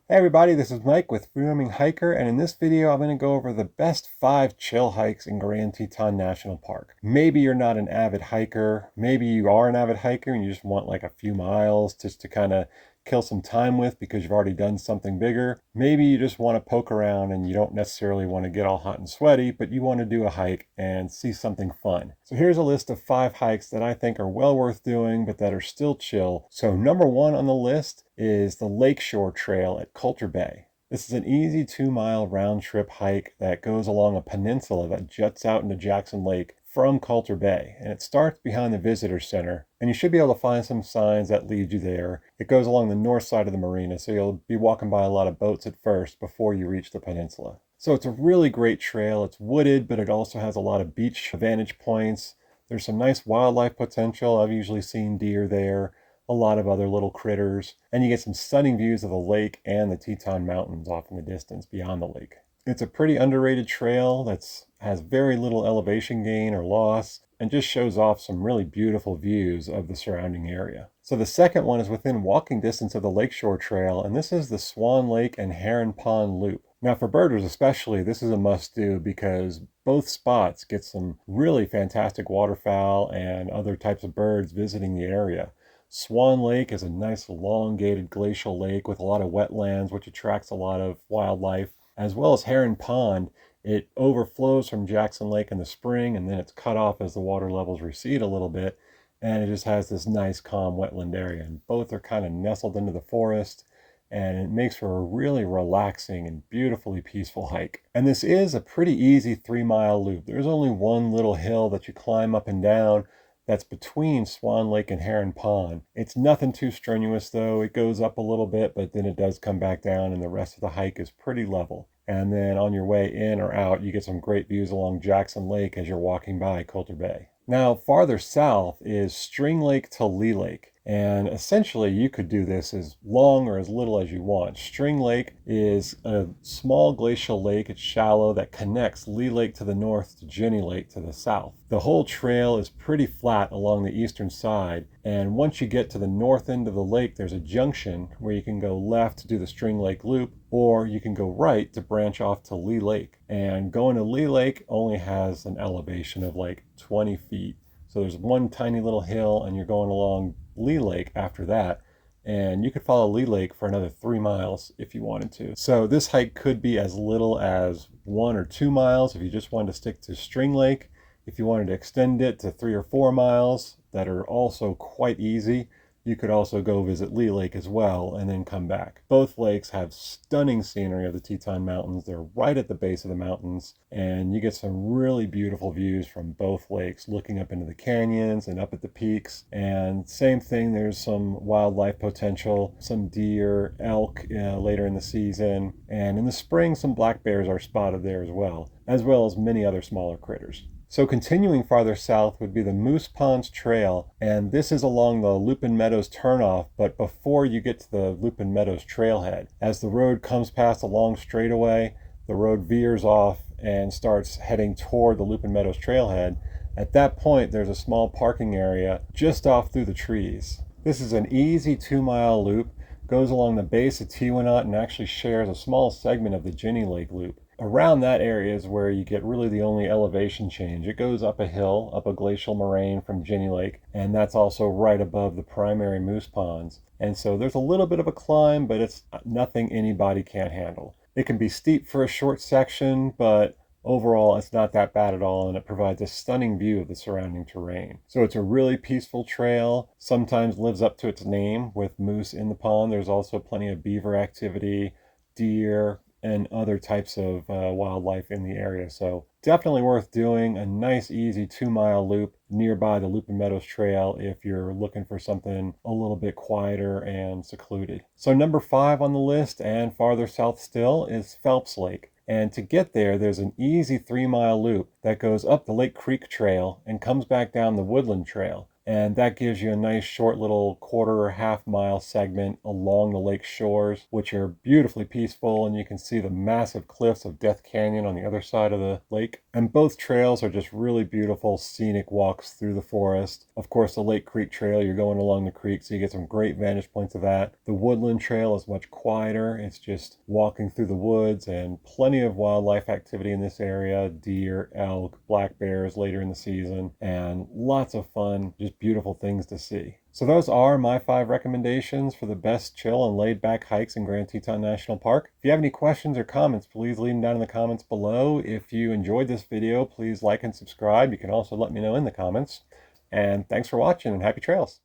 Hey everybody, this is Mike with Freeroaming Hiker, and in this video I'm going to go over the best 5 chill hikes in Grand Teton National Park. Maybe you're not an avid hiker, maybe you are an avid hiker and you just want like a few miles just to kind of kill some time with because you've already done something bigger. Maybe you just want to poke around and you don't necessarily want to get all hot and sweaty, but you want to do a hike and see something fun. So here's a list of 5 hikes that I think are well worth doing, but that are still chill. So number 1 on the list is the Lakeshore Trail at Coulter Bay. This is an easy 2-mile round trip hike that goes along a peninsula that juts out into Jackson Lake from Coulter Bay, and it starts behind the visitor center, and you should be able to find some signs that lead you there. It goes along the north side of the marina, so you'll be walking by a lot of boats at first before you reach the peninsula. So it's a really great trail. It's wooded, but it also has a lot of beach vantage points. There's some nice wildlife potential. I've usually seen deer there, a lot of other little critters, and you get some stunning views of the lake and the Teton Mountains off in the distance beyond the lake. It's a pretty underrated trail that has very little elevation gain or loss and just shows off some really beautiful views of the surrounding area. So the second one is within walking distance of the Lakeshore Trail, and this is the Swan Lake and Heron Pond Loop. Now for birders especially, this is a must-do because both spots get some really fantastic waterfowl and other types of birds visiting the area. Swan Lake is a nice elongated glacial lake with a lot of wetlands, which attracts a lot of wildlife, as well as Heron Pond. It overflows from Jackson Lake in the spring, and then it's cut off as the water levels recede a little bit, and it just has this nice calm wetland area. And both are kind of nestled into the forest, and it makes for a really relaxing and beautifully peaceful hike. And this is a pretty easy 3-mile loop. There's only one little hill that you climb up and down that's between Swan Lake and Heron Pond. It's nothing too strenuous though. It goes up a little bit, but then it does come back down, and the rest of the hike is pretty level. And then on your way in or out, you get some great views along Jackson Lake as you're walking by Coulter Bay. Now, farther south is String Lake to Leigh Lake. And essentially, you could do this as long or as little as you want. String Lake is a small glacial lake. It's shallow that connects Leigh Lake to the north to Jenny Lake to the south. The whole trail is pretty flat along the eastern side. And once you get to the north end of the lake, there's a junction where you can go left to do the String Lake loop, or you can go right to branch off to Leigh Lake. And going to Leigh Lake only has an elevation of like 20 feet. So there's one tiny little hill, and you're going along Leigh Lake after that, and you could follow Leigh Lake for another 3 miles if you wanted to. So this hike could be as little as 1 or 2 miles if you just wanted to stick to String Lake. If you wanted to extend it to 3 or 4 miles that are also quite easy, you could also go visit Leigh Lake as well and then come back. Both lakes have stunning scenery of the Teton Mountains. They're right at the base of the mountains, and you get some really beautiful views from both lakes, looking up into the canyons and up at the peaks. And same thing, there's some wildlife potential, some deer, elk later in the season, and in the spring some black bears are spotted there as well as many other smaller critters. So continuing farther south would be the Moose Ponds Trail, and this is along the Lupin Meadows turnoff, but before you get to the Lupin Meadows trailhead. As the road comes past a long straightaway, the road veers off and starts heading toward the Lupin Meadows trailhead. At that point, there's a small parking area just off through the trees. This is an easy 2-mile loop, goes along the base of Tewanot, and actually shares a small segment of the Jenny Lake Loop. Around that area is where you get really the only elevation change. It goes up a hill, up a glacial moraine from Jenny Lake, and that's also right above the primary moose ponds. And so there's a little bit of a climb, but it's nothing anybody can't handle. It can be steep for a short section, but overall it's not that bad at all, and it provides a stunning view of the surrounding terrain. So it's a really peaceful trail, sometimes lives up to its name with moose in the pond. There's also plenty of beaver activity, deer, and other types of wildlife in the area. So definitely worth doing. A nice easy 2-mile loop nearby the Lupin Meadows Trail if you're looking for something a little bit quieter and secluded. So number 5 on the list, and farther south still, is Phelps Lake. And to get there, there's an easy 3-mile loop that goes up the Lake Creek Trail and comes back down the Woodland Trail. And that gives you a nice short little quarter or half mile segment along the lake shores, which are beautifully peaceful, and you can see the massive cliffs of Death Canyon on the other side of the lake. And both trails are just really beautiful scenic walks through the forest. Of course, the Lake Creek Trail, you're going along the creek, so you get some great vantage points of that. The Woodland Trail is much quieter. It's just walking through the woods, and plenty of wildlife activity in this area: deer, elk, black bears later in the season, and lots of fun, just beautiful things to see. So those are my 5 recommendations for the best chill and laid back hikes in Grand Teton National Park. If you have any questions or comments, please leave them down in the comments below. If you enjoyed this video, please like and subscribe. You can also let me know in the comments. And thanks for watching, and happy trails.